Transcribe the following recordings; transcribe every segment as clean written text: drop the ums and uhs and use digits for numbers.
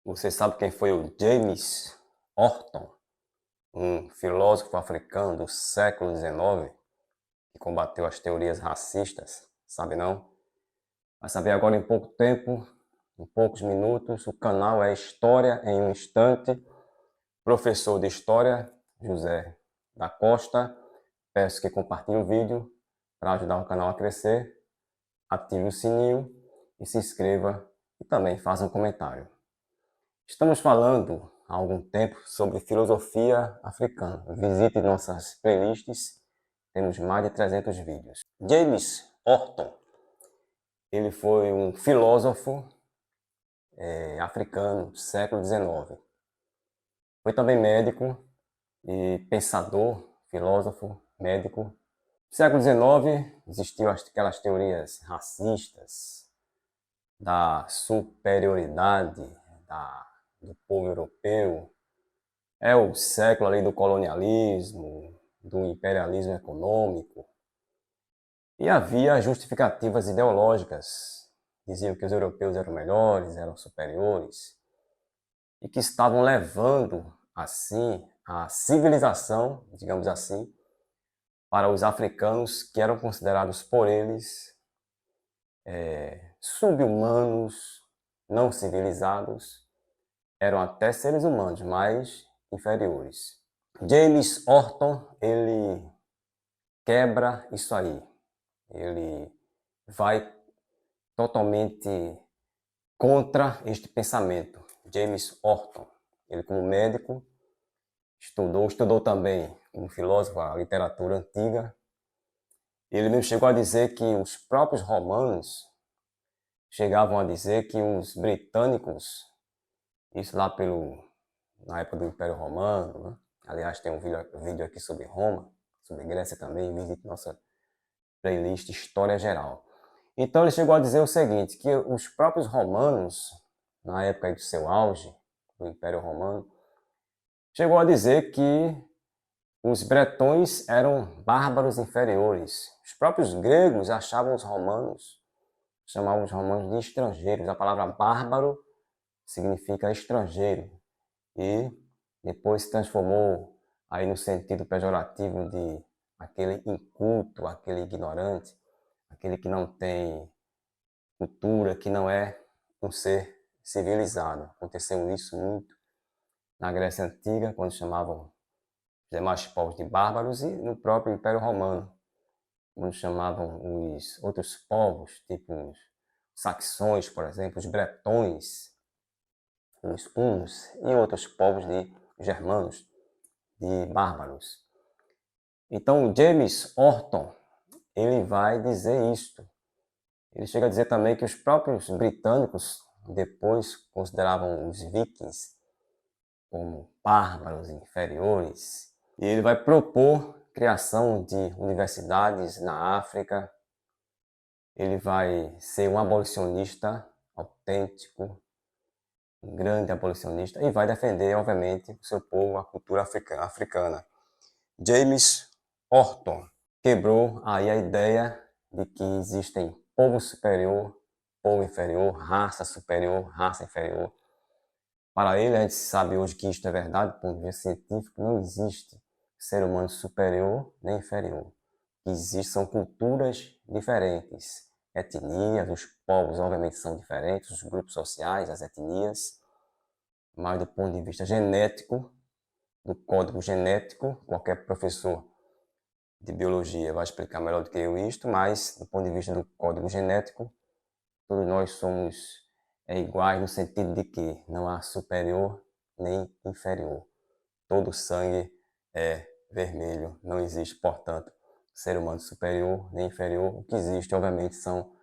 Você sabe quem foi o James Horton, um filósofo africano do século XIX que combateu as teorias racistas? Sabe não? Vai saber agora em pouco tempo, em poucos minutos. O canal é História em um Instante. Professor de História, José da Costa. Peço que compartilhe o vídeo para ajudar o canal a crescer. Ative o sininho e se inscreva e também faça um comentário. Estamos falando há algum tempo sobre filosofia africana. Visite nossas playlists, temos mais de 300 vídeos. James Horton, ele foi um filósofo africano do século XIX. Foi também médico e pensador, filósofo, médico. No século XIX existiam aquelas teorias racistas da superioridade do povo europeu. É o século ali do colonialismo, do imperialismo econômico. E havia justificativas ideológicas. Diziam que os europeus eram melhores, eram superiores. E que estavam levando, assim, a civilização, digamos assim, para os africanos que eram considerados por eles sub-humanos, não civilizados. Eram até seres humanos, mas inferiores. James Horton, ele quebra isso aí. Ele vai totalmente contra este pensamento. James Horton, ele como médico, estudou também como filósofo a literatura antiga. Ele mesmo chegou a dizer que os próprios romanos chegavam a dizer que os britânicos, isso lá na época do Império Romano, né? Aliás, tem um vídeo aqui sobre Roma, sobre Grécia também, visite nossa playlist História Geral. Então ele chegou a dizer o seguinte, que os próprios romanos, na época do seu auge, do Império Romano, chegou a dizer que os bretões eram bárbaros inferiores. Os próprios gregos chamavam os romanos de estrangeiros. A palavra bárbaro significa estrangeiro. E depois se transformou aí no sentido pejorativo de aquele inculto, aquele ignorante, aquele que não tem cultura, que não é um ser civilizado. Aconteceu isso muito na Grécia Antiga, quando chamavam os demais povos de bárbaros, e no próprio Império Romano, quando chamavam os outros povos, tipo os saxões, por exemplo, os bretões, os hunos e outros povos de germanos, de bárbaros. Então, James Horton, ele vai dizer isto. Ele chega a dizer também que os próprios britânicos depois consideravam os vikings como bárbaros inferiores. E ele vai propor criação de universidades na África. Ele vai ser um abolicionista autêntico, um grande abolicionista, e vai defender, obviamente, o seu povo, a cultura africana. James Horton quebrou aí a ideia de que existem povo superior, povo inferior, raça superior, raça inferior. Para ele, a gente sabe hoje que isto é verdade, do ponto de vista científico, não existe ser humano superior nem inferior. O que existe são culturas diferentes, etnias, os povos obviamente são diferentes, os grupos sociais, as etnias, mas do ponto de vista genético, do código genético, qualquer professor de biologia vai explicar melhor do que eu isto, mas do ponto de vista do código genético, todos nós somos iguais no sentido de que não há superior nem inferior. Todo sangue é vermelho, não existe, portanto, ser humano superior nem inferior. O que existe, obviamente, são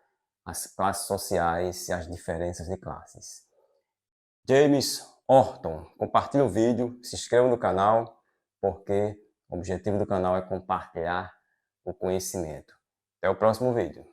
as classes sociais e as diferenças de classes. James Horton, compartilhe o vídeo, se inscreva no canal, porque o objetivo do canal é compartilhar o conhecimento. Até o próximo vídeo.